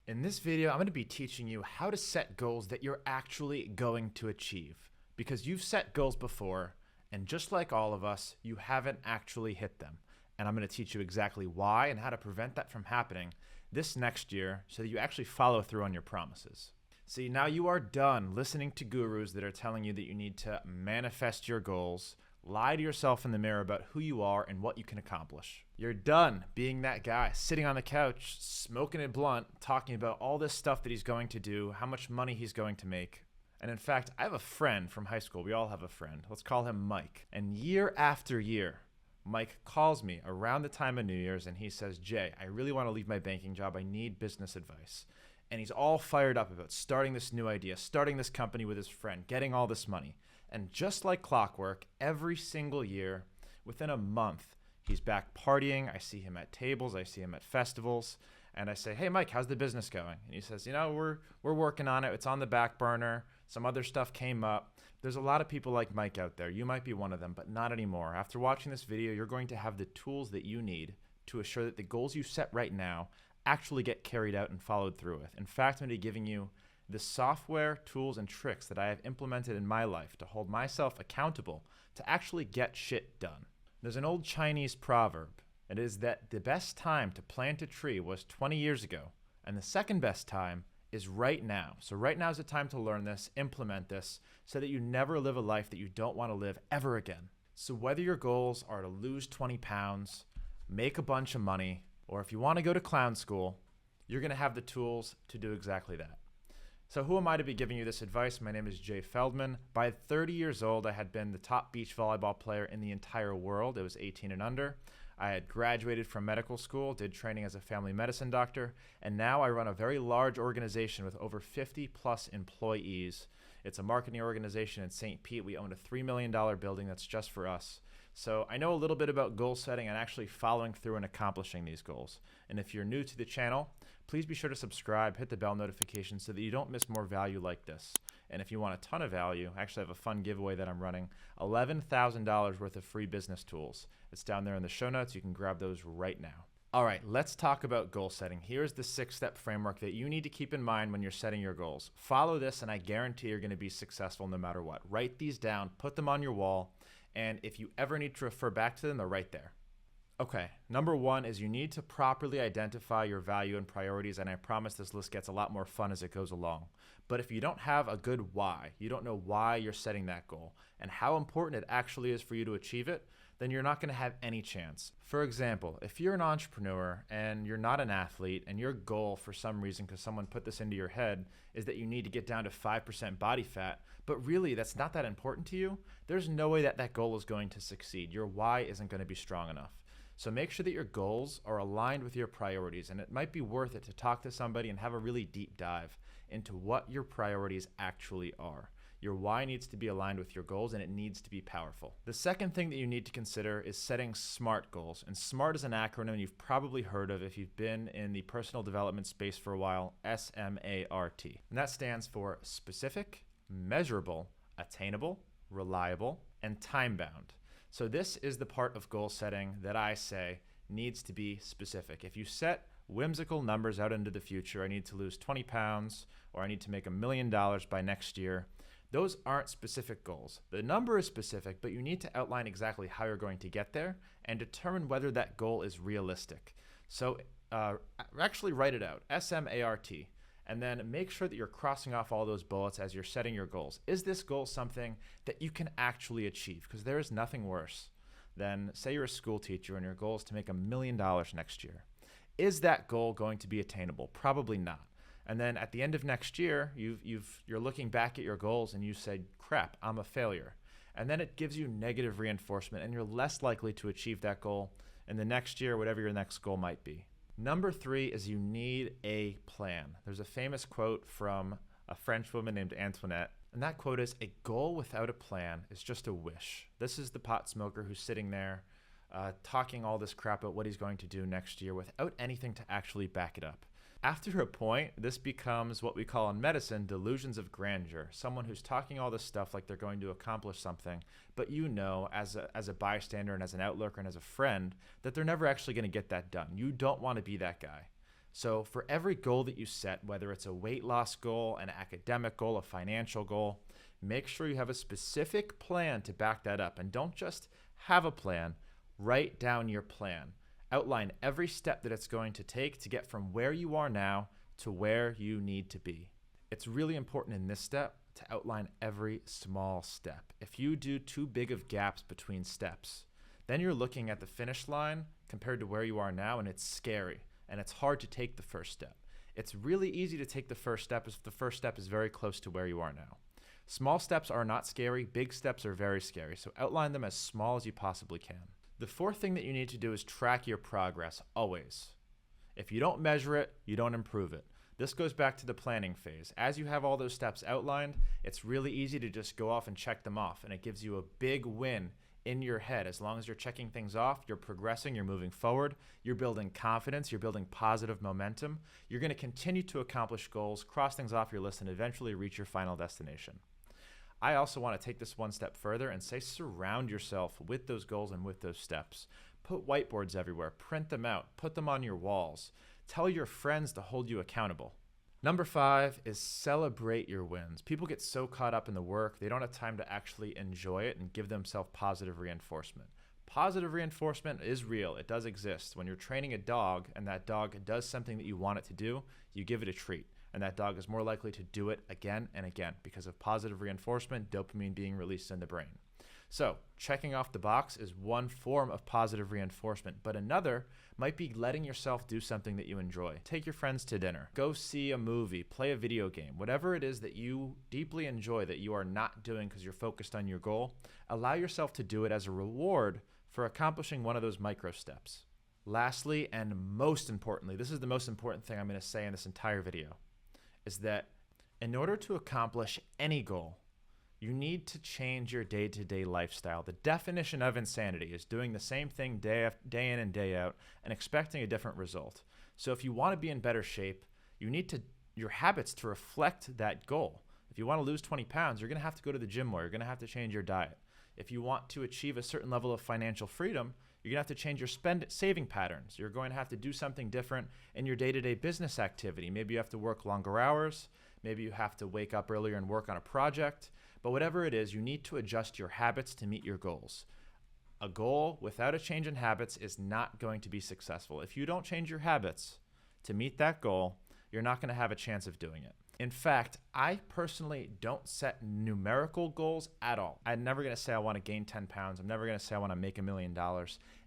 In this video, I'm going to be teaching you how to set goals that you're actually going to achieve. Because you've set goals before, and just like all of us, you haven't actually hit them. And I'm going to teach you exactly why and how to prevent that from happening this next year so that you actually follow through on your promises. See, now you are done listening to gurus that are telling you that you need to manifest your goals, lie to yourself in the mirror about who you are and what you can accomplish. You're done being that guy sitting on the couch, smoking a blunt, talking about all this stuff that he's going to do, how much money he's going to make. And in fact, I have a friend from high school. We all have a friend. Let's call him Mike. And year after year, Mike calls me around the time of New Year's and he says, Jay, I really want to leave my banking job. I need business advice. And he's all fired up about starting this new idea, starting this company with his friend, getting all this money. And just like clockwork, every single year, within a month, he's back partying. I see him at tables. I see him at festivals. And I say, hey, Mike, how's the business going? And he says, we're working on it. It's on the back burner. Some other stuff came up. There's a lot of people like Mike out there. You might be one of them, but not anymore. After watching this video, you're going to have the tools that you need to assure that the goals you set right now actually get carried out and followed through with. In fact, I'm going to be giving you the software, tools, and tricks that I have implemented in my life to hold myself accountable to actually get shit done. There's an old Chinese proverb. It is that the best time to plant a tree was 20 years ago, and the second best time is right now. So right now is the time to learn this, implement this, so that you never live a life that you don't want to live ever again. So whether your goals are to lose 20 pounds, make a bunch of money, or if you want to go to clown school, you're going to have the tools to do exactly that. So who am I to be giving you this advice? My name is Jay Feldman. By 30 years old, I had been the top beach volleyball player in the entire world. It was 18 and under. I had graduated from medical school, did training as a family medicine doctor, and now I run a very large organization with over 50 plus employees. It's a marketing organization in St. Pete. We own a $3 million building that's just for us. So I know a little bit about goal setting and actually following through and accomplishing these goals. And if you're new to the channel, please be sure to subscribe, hit the bell notification so that you don't miss more value like this. And if you want a ton of value, I actually have a fun giveaway that I'm running, $11,000 worth of free business tools. It's down there in the show notes. You can grab those right now. All right, let's talk about goal setting. Here's the 6-step framework that you need to keep in mind when you're setting your goals. Follow this and I guarantee you're going to be successful no matter what. Write these down, put them on your wall, and if you ever need to refer back to them, they're right there. Okay, number 1 is you need to properly identify your value and priorities, and I promise this list gets a lot more fun as it goes along. But if you don't have a good why, you don't know why you're setting that goal and how important it actually is for you to achieve it, then you're not going to have any chance. For example, if you're an entrepreneur and you're not an athlete and your goal for some reason, because someone put this into your head, is that you need to get down to 5% body fat, but really that's not that important to you, there's no way that that goal is going to succeed. Your why isn't going to be strong enough. So make sure that your goals are aligned with your priorities, and it might be worth it to talk to somebody and have a really deep dive into what your priorities actually are. Your why needs to be aligned with your goals, and it needs to be powerful. The second thing that you need to consider is setting SMART goals. And SMART is an acronym you've probably heard of if you've been in the personal development space for a while, SMART. And that stands for specific, measurable, attainable, reliable, and time-bound. So this is the part of goal setting that I say needs to be specific. If you set whimsical numbers out into the future, I need to lose 20 pounds, or I need to make $1 million by next year, those aren't specific goals. The number is specific, but you need to outline exactly how you're going to get there and determine whether that goal is realistic. So actually write it out, SMART, and then make sure that you're crossing off all those bullets as you're setting your goals. Is this goal something that you can actually achieve? Because there is nothing worse than, say you're a school teacher and your goal is to make $1 million next year. Is that goal going to be attainable? Probably not. And then at the end of next year, you're looking back at your goals and you say, crap, I'm a failure. And then it gives you negative reinforcement and you're less likely to achieve that goal in the next year, whatever your next goal might be. Number 3 is you need a plan. There's a famous quote from a French woman named Antoinette, and that quote is, a goal without a plan is just a wish. This is the pot smoker who's sitting there talking all this crap about what he's going to do next year without anything to actually back it up. After a point, this becomes what we call in medicine delusions of grandeur. Someone who's talking all this stuff like they're going to accomplish something, but you know, as a bystander and as an outlooker and as a friend, that they're never actually going to get that done. You don't want to be that guy. So for every goal that you set, whether it's a weight loss goal, an academic goal, a financial goal, make sure you have a specific plan to back that up. And don't just have a plan, write down your plan. Outline every step that it's going to take to get from where you are now to where you need to be. It's really important in this step to outline every small step. If you do too big of gaps between steps, then you're looking at the finish line compared to where you are now, and it's scary, and it's hard to take the first step. It's really easy to take the first step if the first step is very close to where you are now. Small steps are not scary, big steps are very scary, so outline them as small as you possibly can. The fourth thing that you need to do is track your progress, always. If you don't measure it, you don't improve it. This goes back to the planning phase. As you have all those steps outlined, it's really easy to just go off and check them off, and it gives you a big win in your head. As long as you're checking things off, you're progressing, you're moving forward, you're building confidence, you're building positive momentum. You're going to continue to accomplish goals, cross things off your list, and eventually reach your final destination. I also want to take this one step further and say surround yourself with those goals and with those steps. Put whiteboards everywhere, print them out, put them on your walls. Tell your friends to hold you accountable. Number 5 is celebrate your wins. People get so caught up in the work, they don't have time to actually enjoy it and give themselves positive reinforcement. Positive reinforcement is real. It does exist. When you're training a dog and that dog does something that you want it to do, you give it a treat. And that dog is more likely to do it again and again because of positive reinforcement, dopamine being released in the brain. So checking off the box is one form of positive reinforcement, but another might be letting yourself do something that you enjoy. Take your friends to dinner, go see a movie, play a video game, whatever it is that you deeply enjoy that you are not doing because you're focused on your goal, allow yourself to do it as a reward for accomplishing one of those micro steps. Lastly, and most importantly, this is the most important thing I'm going to say in this entire video, is that in order to accomplish any goal, you need to change your day-to-day lifestyle. The definition of insanity is doing the same thing day in and day out and expecting a different result. So if you want to be in better shape, you need your habits to reflect that goal. If you want to lose 20 pounds, you're going to have to go to the gym more. You're going to have to change your diet. If you want to achieve a certain level of financial freedom, you're going to have to change your saving patterns. You're going to have to do something different in your day-to-day business activity. Maybe you have to work longer hours. Maybe you have to wake up earlier and work on a project. But whatever it is, you need to adjust your habits to meet your goals. A goal without a change in habits is not going to be successful. If you don't change your habits to meet that goal, you're not going to have a chance of doing it. In fact, I personally don't set numerical goals at all. I'm never going to say I want to gain 10 pounds. I'm never going to say I want to make $1 million.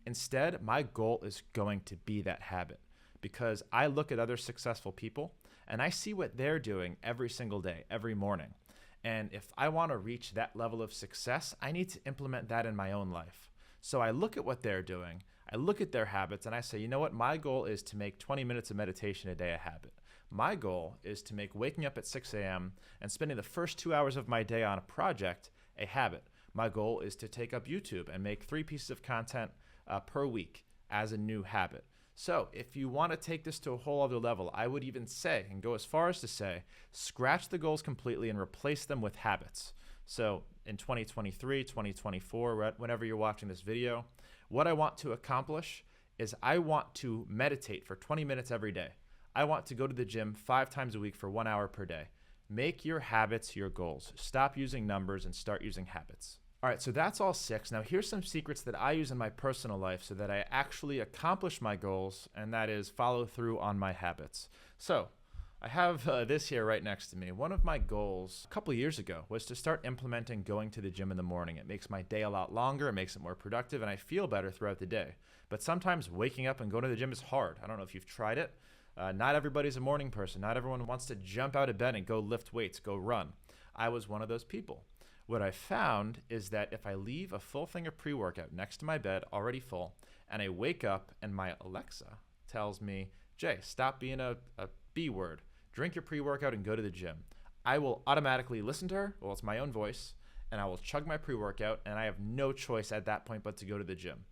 Instead, my goal is going to be that habit because I look at other successful people and I see what they're doing every single day, every morning. And if I want to reach that level of success, I need to implement that in my own life. So I look at what they're doing, I look at their habits, and I say, you know what? My goal is to make 20 minutes of meditation a day a habit. My goal is to make waking up at 6 a.m. and spending the first 2 hours of my day on a project a habit. My goal is to take up YouTube and make 3 pieces of content per week as a new habit. So if you want to take this to a whole other level, I would even say, and go as far as to say, scratch the goals completely and replace them with habits. So in 2023, 2024, whenever you're watching this video, what I want to accomplish is I want to meditate for 20 minutes every day. I want to go to the gym 5 times a week for 1 hour per day. Make your habits your goals. Stop using numbers and start using habits. All right, so that's all 6. Now here's some secrets that I use in my personal life so that I actually accomplish my goals, and that is follow through on my habits. So I have this here right next to me. One of my goals a couple of years ago was to start implementing going to the gym in the morning. It makes my day a lot longer, it makes it more productive, and I feel better throughout the day. But sometimes waking up and going to the gym is hard. I don't know if you've tried it. Not everybody's a morning person. Not everyone wants to jump out of bed and go lift weights, go run. I was one of those people. What I found is that if I leave a full thing of pre-workout next to my bed, already full, and I wake up and my Alexa tells me, Jay, stop being a B word, drink your pre-workout and go to the gym, I will automatically listen to her, well, it's my own voice, and I will chug my pre-workout, and I have no choice at that point but to go to the gym.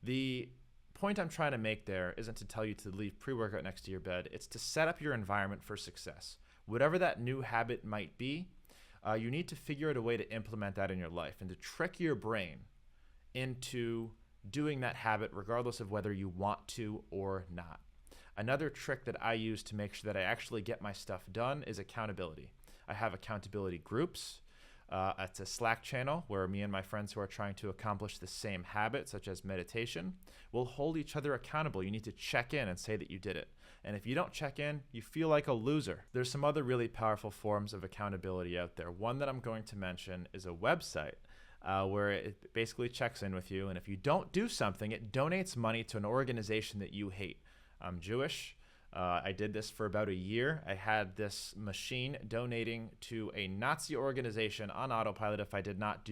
The point I'm trying to make there isn't to tell you to leave pre-workout next to your bed, it's to set up your environment for success. Whatever that new habit might be, you need to figure out a way to implement that in your life and to trick your brain into doing that habit regardless of whether you want to or not. Another trick that I use to make sure that I actually get my stuff done is accountability. I have accountability groups. It's a Slack channel where me and my friends who are trying to accomplish the same habit, such as meditation, will hold each other accountable. You need to check in and say that you did it. And if you don't check in, you feel like a loser. There's some other really powerful forms of accountability out there. One that I'm going to mention is a website where it basically checks in with you. And if you don't do something, it donates money to an organization that you hate. I'm Jewish. I did this for about a year. I had this machine donating to a Nazi organization on autopilot if I did not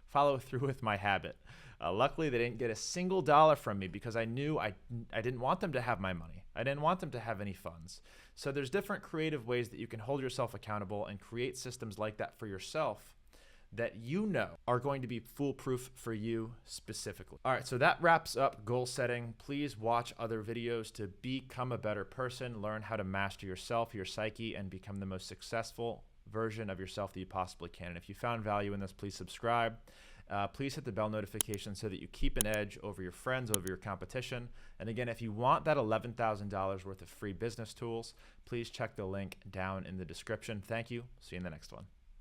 follow through with my habit. Luckily, they didn't get a single dollar from me because I knew I didn't want them to have my money. I didn't want them to have any funds. So there's different creative ways that you can hold yourself accountable and create systems like that for yourself that you know are going to be foolproof for you specifically. All right, so that wraps up goal setting. Please watch other videos to become a better person, learn how to master yourself, your psyche, and become the most successful version of yourself that you possibly can. And if you found value in this, please subscribe. Please hit the bell notification so that you keep an edge over your friends, over your competition. And again, if you want that $11,000 worth of free business tools, please check the link down in the description. Thank you. See you in the next one.